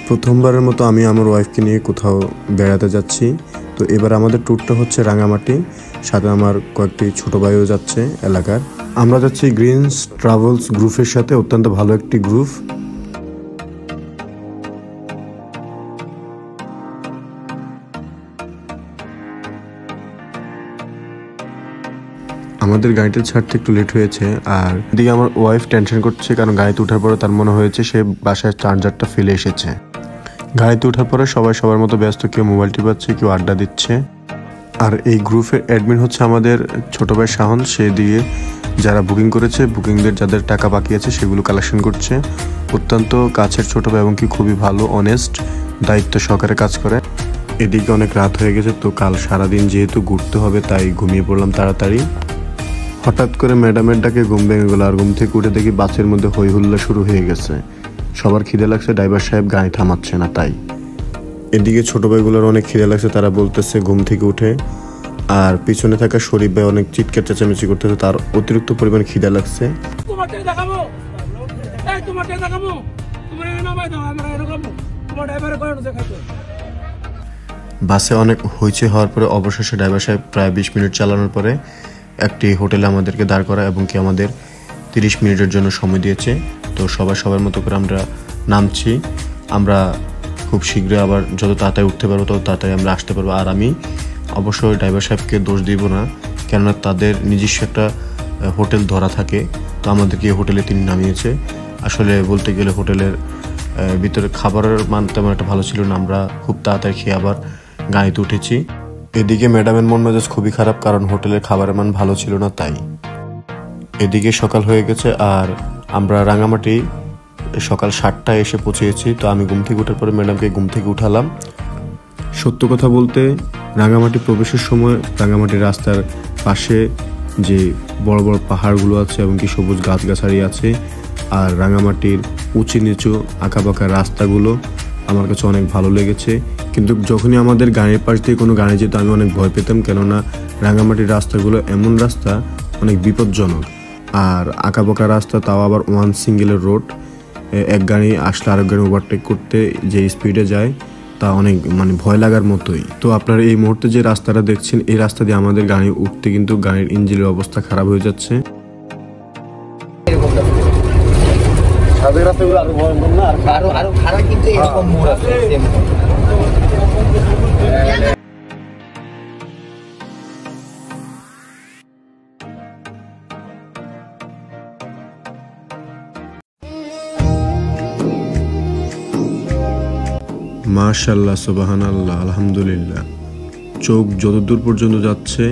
প্রথমবারের মতো আমি আমার ওয়াইফকে নিয়ে কোথাও বেড়াতে যাচ্ছি। তো এবার আমাদের ট্যুরটা হচ্ছে রাঙামাটি, সাথে আমার কয়েকটি ছোট ভাইও যাচ্ছে এলাকার। আমরা যাচ্ছি গ্রিনস ট্রাভেলস গ্রুপের সাথে, অত্যন্ত ভালো একটি গ্রুপ। আমাদের গাড়িটা ছাড়তে একটু লেট হয়েছে, আর এদিকে আমার ওয়াইফ টেনশন করছে, কারণ গাড়িতে ওঠার পরে তার মনে হয়েছে সে বাসায় চার্জারটা ফেলে এসেছে। গাড়িতে ওঠার পরে সবাই সবার মতো ব্যস্ত, কেউ মোবাইল টিপাচ্ছে, কেউ আড্ডা দিচ্ছে। আর এই গ্রুপের অ্যাডমিন হচ্ছে আমাদের ছোট ভাই শাহন। সে দিয়ে যারা বুকিং করেছে, বুকিংদের যাদের টাকা বাকি আছে সেগুলো কালেকশন করছে। অত্যন্ত কাছের ছোট ভাই এবং কি খুবই ভালো, অনেস্ট, দায়িত্ব সহকারে কাজ করে। এদিকে অনেক রাত হয়ে গেছে, তো কাল সারাদিন যেহেতু ঘুরতে হবে তাই ঘুমিয়ে পড়লাম তাড়াতাড়ি। হঠাৎ করে ম্যাডামের ডাকে ঘুম ভেঙে গেল, আর ঘুম থেকে উঠে দেখি বাসের মধ্যে হই হুল্লা শুরু হয়ে গেছে। সবার খিদে লাগছে, ড্রাইভার সাহেব গাড়ি থামাচ্ছে না তাই। এদিকে ছোট ভাইগুলোর অনেক খিদে লাগছে, তারা বলতেছে ঘুম থেকে উঠে। আর পিছনে থাকা শরীফ ভাই অনেক চিৎকার চেঁচামেচি করতেছে, তার অতিরিক্ত পরিমাণ খিদে লাগছে। বাসে অনেক হইচই হওয়ার পরে অবশেষে ড্রাইভার সাহেব প্রায় 20 মিনিট চালানোর পরে একটি হোটেলে আমাদেরকে দাঁড় করা এবং কি আমাদের 30 মিনিটের জন্য সময় দিয়েছে। তো সবার মতো করে আমরা নামছি। আমরা খুব শীঘ্রই আবার যত তাড়াতাড়ি উঠতে পারবো তত তাড়াতাড়ি আমরা আসতে পারবো। আর আমি অবশ্যই ড্রাইভার সাহেবকে দোষ দিব না, কেননা তাদের নিজস্ব একটা হোটেল ধরা থাকে। তো আমাদেরকে এই হোটেলে তিনি নামিয়েছে। আসলে বলতে গেলে হোটেলের ভিতরে খাবারের মান তেমন একটা ভালো ছিল না। আমরা খুব তাড়াতাড়ি খেয়ে আবার গাড়িতে উঠেছি। এদিকে ম্যাডামের মন মেজাজ খুবই খারাপ, কারণ হোটেলের খাবারের মান ভালো ছিল না তাই। এদিকে সকাল হয়ে গেছে, আর আমরা রাঙামাটি সকাল 7টায় এসে পৌঁছেছি। তো আমি ঘুম থেকে ওঠার পরে ম্যাডামকে ঘুম থেকে উঠালাম। সত্য কথা বলতে রাঙামাটি প্রবেশের সময় রাঙামাটির রাস্তার পাশে যে বড় বড় পাহাড়গুলো আছে এবং কি সবুজ গাছগাছালি আছে, আর রাঙামাটির উঁচু নিচু আঁকাবাঁকা রাস্তাগুলো আমার কাছে অনেক ভালো লেগেছে। কিন্তু যখনই আমাদের গাড়ির পাশ দিয়ে কোনো গাড়ি যেত আমি অনেক ভয় পেতাম, কেননা রাঙামাটির রাস্তাগুলো এমন রাস্তা অনেক বিপজ্জনক। আর আঁকাবাঁকা রাস্তা, তাও আবার ওয়ান সিঙ্গেলের রোড। এক গাড়ি আসলে আরেক গাড়ি ওভারটেক করতে যে স্পিডে যায় তা অনেক ভয় লাগার মতোই। তো আপনারা এই মুহূর্তে যে রাস্তাটা দেখছেন, এই রাস্তা দিয়ে আমাদের গাড়ি উঠতে কিন্তু গাড়ির ইঞ্জিনের অবস্থা খারাপ হয়ে যাচ্ছে। মাশাআল্লাহ, সুবহানাল্লাহ, আলহামদুলিল্লাহ। চোখ যতদূর পর্যন্ত যাচ্ছে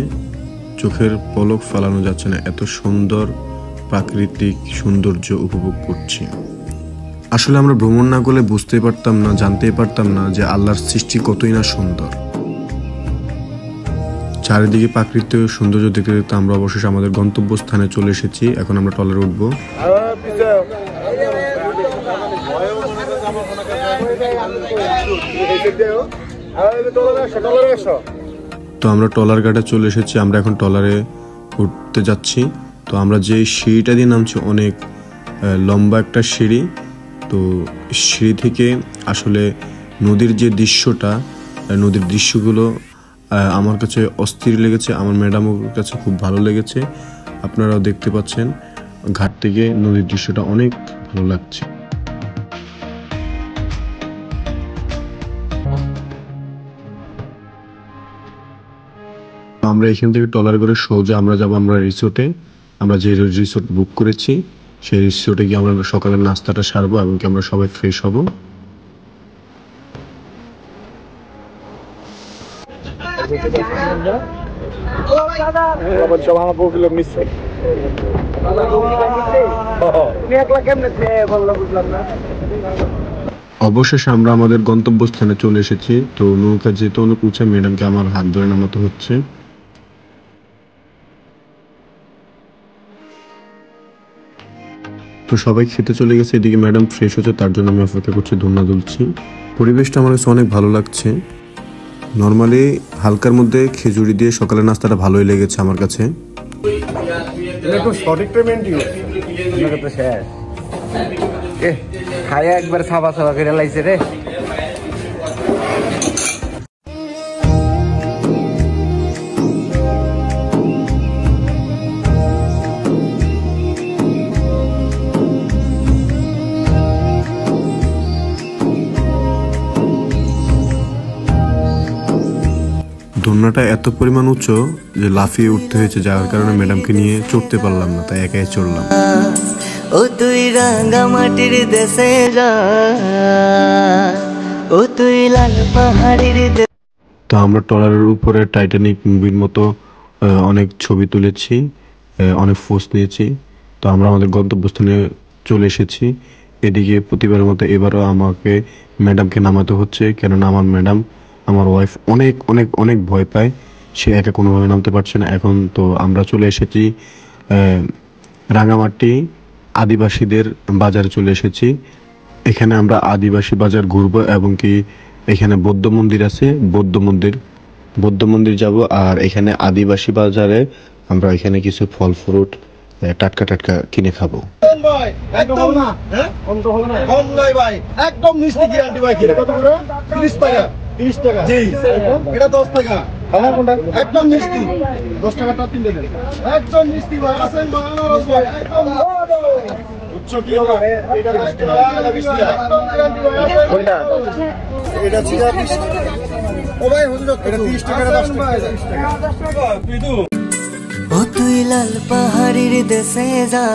চোখের পলক ফালানো যাচ্ছে না, এত সুন্দর প্রাকৃতিক সৌন্দর্য উপভোগ করছি। আসলে আমরা ভ্রমণ না করলে বুঝতেই পারতাম না, জানতেই পারতাম না যে আল্লাহর সৃষ্টি কতই না সুন্দর। চারিদিকে প্রাকৃতিক সৌন্দর্য দেখতে দেখতে আমরা অবশেষে আমাদের গন্তব্যস্থানে চলে এসেছি। এখন আমরা ট্রলারে উঠবো। তো আমরা ট্রলার ঘাটে চলে এসেছি, আমরা এখন ট্রলারে উঠতে যাচ্ছি। তো আমরা যে সিঁড়িটা দিয়ে নামছি অনেক লম্বা একটা সিঁড়ি। তো সিঁড়ি থেকে আসলে নদীর যে দৃশ্যটা, নদীর দৃশ্যগুলো আমার কাছে অস্থির লেগেছে, আমার ম্যাডামের কাছে খুব ভালো লেগেছে। আপনারাও দেখতে পাচ্ছেন ঘাট থেকে নদীর দৃশ্যটা অনেক ভালো লাগছে। আমরা এখান থেকে ট্রলার করে সোজা আমরা যাবো আমরা রিসোর্টে। আমরা যে রিসোর্ট বুক করেছি সেই রিসোর্টে গিয়ে আমরা সকালের নাস্তাটা সারবো এবং কি আমরা সবাই ফ্রেশ হব। অবশেষে আমরা আমাদের গন্তব্যস্থানে চলে এসেছি। তো নৌকা যেতে অনেক উঁচা, ম্যাডামকে আমার হাত ধরে নামাতে হচ্ছে। তো সবাই খেতে চলে গেছে, এদিকে ম্যাডাম ফ্রেশ হচ্ছে, তার জন্য আমি অপেক্ষা করছি, ধন্যা দুলছি। পরিবেশটা আমার কাছে অনেক ভালো লাগছে। নর্মালি হালকার মধ্যে খেজুরি দিয়ে সকালের নাস্তাটা ভালোই লেগেছে আমার কাছে। সঠিক পেমেন্ট খায়া একবার ছাপা ছাপা করে লাইছে রে। দোলনাটা এত পরিমাণ উঁচু যে লাফিয়ে উঠতে হয়েছে, যার কারণে ম্যাডামকে নিয়ে চড়তে পারলাম না, তাই একাই চড়লাম। ও তুই রাঙা মাটির দেশে যা, ও তুই লাল পাহাড়ের। তো আমরা ট্রলারের উপরে টাইটানিক মুভির মতো অনেক ছবি তুলেছি, অনেক পোস্ট নিয়েছি। তো আমরা আমাদের গন্তব্যস্থানে চলে এসেছি। এদিকে প্রতিবারের মতো এবারও আমাকে ম্যাডামকে নামাতে হচ্ছে, কেননা আমার ম্যাডাম, আমার ওয়াইফ অনেক অনেক অনেক ভয় পায়, সে একা কোনোভাবে নামতে পারছে না। এখন তো আমরা চলে এসেছি রাঙামাটি আদিবাসীদের বাজারে চলে এসেছি। এখানে আমরা আদিবাসী বাজার ঘুরবো এবং কি এখানে বৌদ্ধ মন্দির আছে, বৌদ্ধ মন্দির যাব। আর এখানে আদিবাসী বাজারে আমরা এখানে কিছু ফল ফ্রুট টাটকা টাটকা কিনে খাবো। একদম না, হ্যাঁ কম নয় ভাই, একদম মিষ্টি গ্যারান্টি ভাই। কত করে? 30 টাকা। 30 টাকা জি, এটা 10 টাকা। আমার কোনটা? একদম মিষ্টি 10 টাকা টা 3 দেন। একদম মিষ্টি ভাই, আসেন বানারস ভাই, একদম উচ্চ কি হবে? এটা 20 টাকা, এটা 20 টাকা, একদম গ্যারান্টি ভাই। কোনটা? এটা ছিল 20 টাকা। ও ভাই হুজুর, এটা 30 টাকা, 10 টাকা, 30 টাকা। তুই তো ও তুই লাল পাহাড়ের দেশে যা,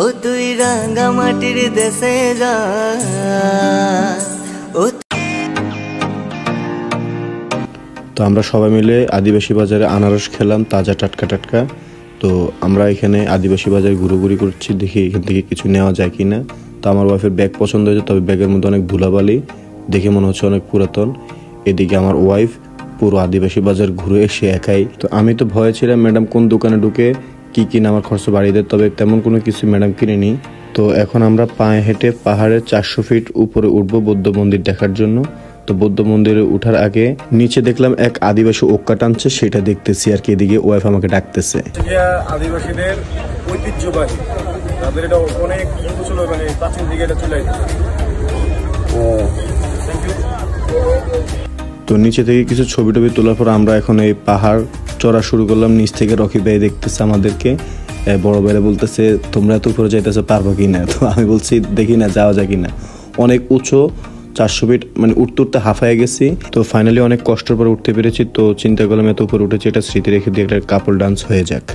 ও তুই রাঙা মাটির দেশে যা, ও। তো আমরা সবাই মিলে আদিবাসী বাজারে আনারস খেলাম, তাজা টাটকা টাটকা। তো আমরা এখানে আদিবাসী বাজারে ঘুরোঘুরি করছি, দেখি এখান থেকে কিছু নেওয়া যায় কিনা। তো আমার ওয়াইফের ব্যাগ পছন্দ হয়েছে, তবে ব্যাগের মধ্যে অনেক ধুলাবালি, দেখে মনে হচ্ছে অনেক পুরাতন। এদিকে আমার ওয়াইফ পুরো আদিবাসী বাজার ঘুরে এসে একাই। তো আমি তো ভয়ে ছিলাম ম্যাডাম কোন দোকানে ঢুকে কি কিনে আমার খরচ বাড়িয়ে দেয়, তবে তেমন কোনো কিছু ম্যাডাম কিনেনি। তো এখন আমরা পায়ে হেঁটে পাহাড়ের 400 ফিট উপরে উঠবো বৌদ্ধ মন্দির দেখার জন্য। তো বৌদ্ধ মন্দিরে উঠার আগে নিচে দেখলাম এক আদিবাসী ওক্কা টানছে, সেটা দেখতেছি আর কি। এদিকে ওয়াইফ আমাকে ডাকতেছে। আদিবাসীদের ঐতিহ্যবাহী, তাদের এটা অনেক হিন্দু ছিল, মানে প্রাচীন দিকে এটা চলে আসছে। তো নিচে থেকে কিছু ছবি টবি তোলার পর আমরা এখন এই পাহাড় চড়া শুরু করলাম। নিচ থেকে রকি ভাই দেখতেছে আমাদেরকে, বড় ভাইরা বলতেছে তোমরা এত উপরে যাইতেছো, পারবো কিনা। তো আমি বলছি দেখি না যাওয়া যায় কিনা। অনেক উঁচু, 400 ফিট, মানে উঠতে উঠতে হাঁফায় গেছি। তো ফাইনালি অনেক কষ্টের পর উঠতে পেরেছি। তো চিন্তা করলাম এত উপরে উঠেছি, এটা স্মৃতি রেখে দিয়ে একটা কাপল ডান্স হয়ে যাক।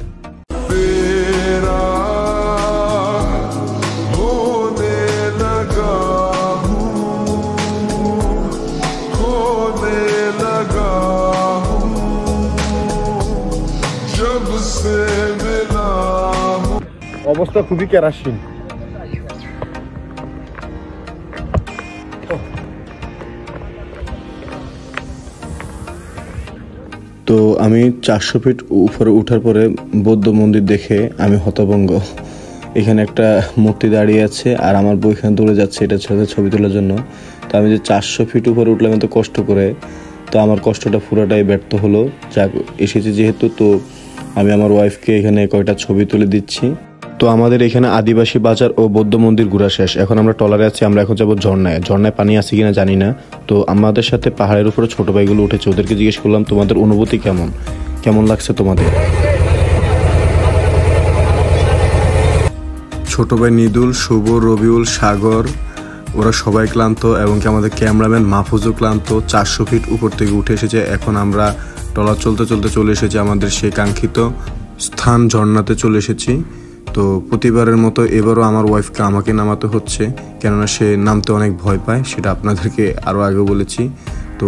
অবস্থা খুবই কেরাসিন। তো আমি 400 ফিট উপরে উঠার পরে বৌদ্ধ মন্দির দেখে আমি হতভম্ব। এখানে একটা মূর্তি দাঁড়িয়ে আছে আর আমার বউ এখানে দৌড়ে যাচ্ছে এটার সাথে ছবি তোলার জন্য। তো আমি যে 400 ফিট উপরে উঠলাম এত কষ্ট করে, তো আমার কষ্টটা পুরোটাই ব্যর্থ হলো। যাক, এসেছি যেহেতু, তো আমি আমার ওয়াইফকে এখানে কয়টা ছবি তুলে দিচ্ছি। তো আমাদের এখানে আদিবাসী বাজার ও বৌদ্ধ মন্দির ঘোরা শেষ। এখন আমরা ট্রলারে আছি, আমরা এখন যাবো ঝর্ণায়। ঝর্ণায় পানি আছে কিনা জানি না। তো আমাদের সাথে পাহাড়ের উপরে ছোট ভাইগুলো উঠেছে, ওদেরকে জিজ্ঞেস করলাম তোমাদের অনুভূতি কেমন, কেমন লাগছে তোমাদের। ছোট ভাই নিদুল, শুভ, রবিউল, সাগর, ওরা সবাই ক্লান্ত এবং কি আমাদের ক্যামেরাম্যান মাহফুজও ক্লান্ত। 400 ফিট উপর থেকে উঠে এসেছে। এখন আমরা ট্রলার চলতে চলতে চলে এসেছি আমাদের সেই কাঙ্ক্ষিত স্থান ঝর্ণাতে চলে এসেছি। তো প্রতিবারের মতো এবারও আমার ওয়াইফকে আমাকে নামাতে হচ্ছে, কেননা সে নামতে অনেক ভয় পায়, সেটা আপনাদেরকে আরও আগে বলেছি। তো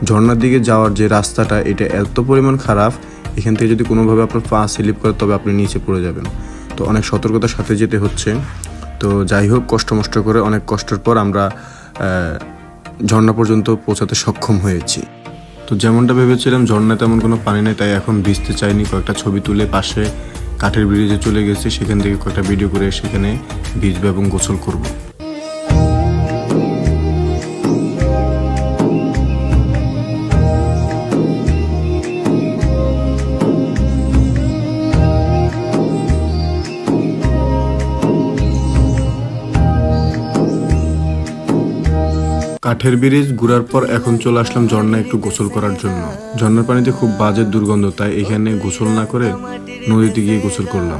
ঝর্ণার দিকে যাওয়ার যে রাস্তাটা, এটা এত পরিমাণ খারাপ, এখান থেকে যদি কোনোভাবে আপনার পা স্লিপ করে তবে আপনি নিচে পড়ে যাবেন। তো অনেক সতর্কতার সাথে যেতে হচ্ছে। তো যাই হোক, কষ্ট করে অনেক কষ্টের পর আমরা ঝর্ণা পর্যন্ত পৌঁছাতে সক্ষম হয়েছি। তো যেমনটা ভেবেছিলাম ঝর্ণায় তেমন কোনো পানি নেই, তাই এখন ভিজতে চাইনি। কয়েকটা ছবি তুলে পাশে কাঠের ব্রিজে চলে গেছি, সেখান থেকে কয়েকটা ভিডিও করে সেখানে ভিজবো এবং গোসল করব। কাঠের ব্রিজ ঘোরার পর এখন চলে আসলাম ঝর্ণায় একটু গোসল করার জন্য। ঝর্ণার পানিতে খুব বাজে দুর্গন্ধ, তাই এখানে গোসল না করে নদীতে গিয়ে গোসল করলাম।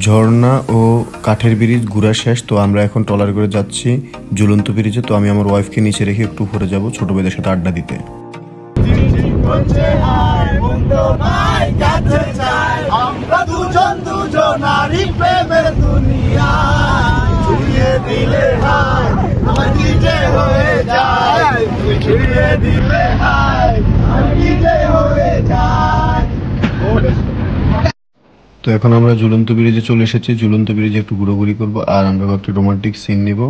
ঝর্ণা ও কাঠের ব্রিজ ঘোরা শেষ, তো আমরা এখন ট্রলার করে যাচ্ছি ঝুলন্ত ব্রিজে। তো আমি আমার ওয়াইফকে নিচে রেখে একটু উপরে যাব ছোট ভাইদের সাথে আড্ডা দিতে। আমরা দুজন দুজনারই প্রেমের দুনিয়া ছুঁয়ে দিলে হায় আমার নিজে হয়ে যায়, ছুঁয়ে দিলে হায় আমার নিজে হয়ে যায়। তো এখন আমরা ঝুলন্ত ব্রিজে চলে এসেছি। ঝুলন্ত ব্রিজে একটু ঘোরাঘুরি করবো আর আমরা একটু রোমান্টিক সিন নিব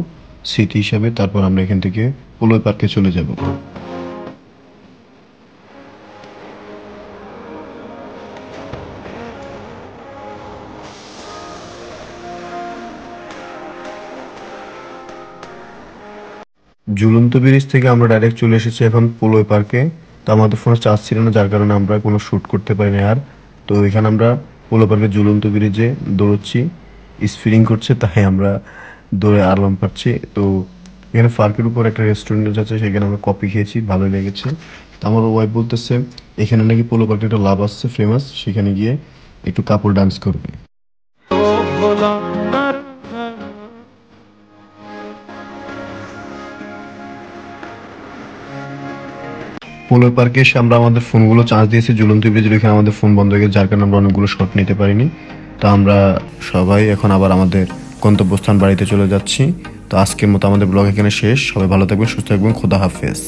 স্মৃতি হিসাবে। তারপর আমরা এখান থেকে পোলো পার্কে চলে যাব। ঝুলন্ত ব্রিজ থেকে আমরা ডাইরেক্ট চলে এসেছি এখন পোলো পার্কে। তো আমাদের ফোনে চার্জ ছিল না, যার কারণে আমরা কোনো শ্যুট করতে পারিনি আর। তো এখানে আমরা পোলো পার্কে ঝুলন্ত ব্রিজে দৌড়চ্ছি, স্পিডিং করছে, তাই আমরা দৌড়ে আরাম পাচ্ছি। তো এখানে পার্কের উপর একটা রেস্টুরেন্ট আছে, সেখানে আমরা কফি খেয়েছি, ভালোই লেগেছে। তো আমার ওয়াইফ বলতেছে এখানে নাকি পোলো পার্কে একটা লাভ আসছে ফেমাস, সেখানে গিয়ে একটু কাপড় ডান্স করবে। পোলো পার্কে এসে আমরা আমাদের ফোনগুলো চার্জ দিয়েছি ঝুলন্ত ব্রিজের এখানে, আমাদের ফোন বন্ধ হয়ে গেছে, যার কারণে আমরা অনেকগুলো শট নিতে পারিনি। তো আমরা সবাই এখন আবার আমাদের গন্তব্যস্থান বাড়িতে চলে যাচ্ছি। তো আজকের মতো আমাদের ব্লগ এখানে শেষ। সবাই ভালো থাকবেন, সুস্থ থাকবেন, খোদা হাফেজ।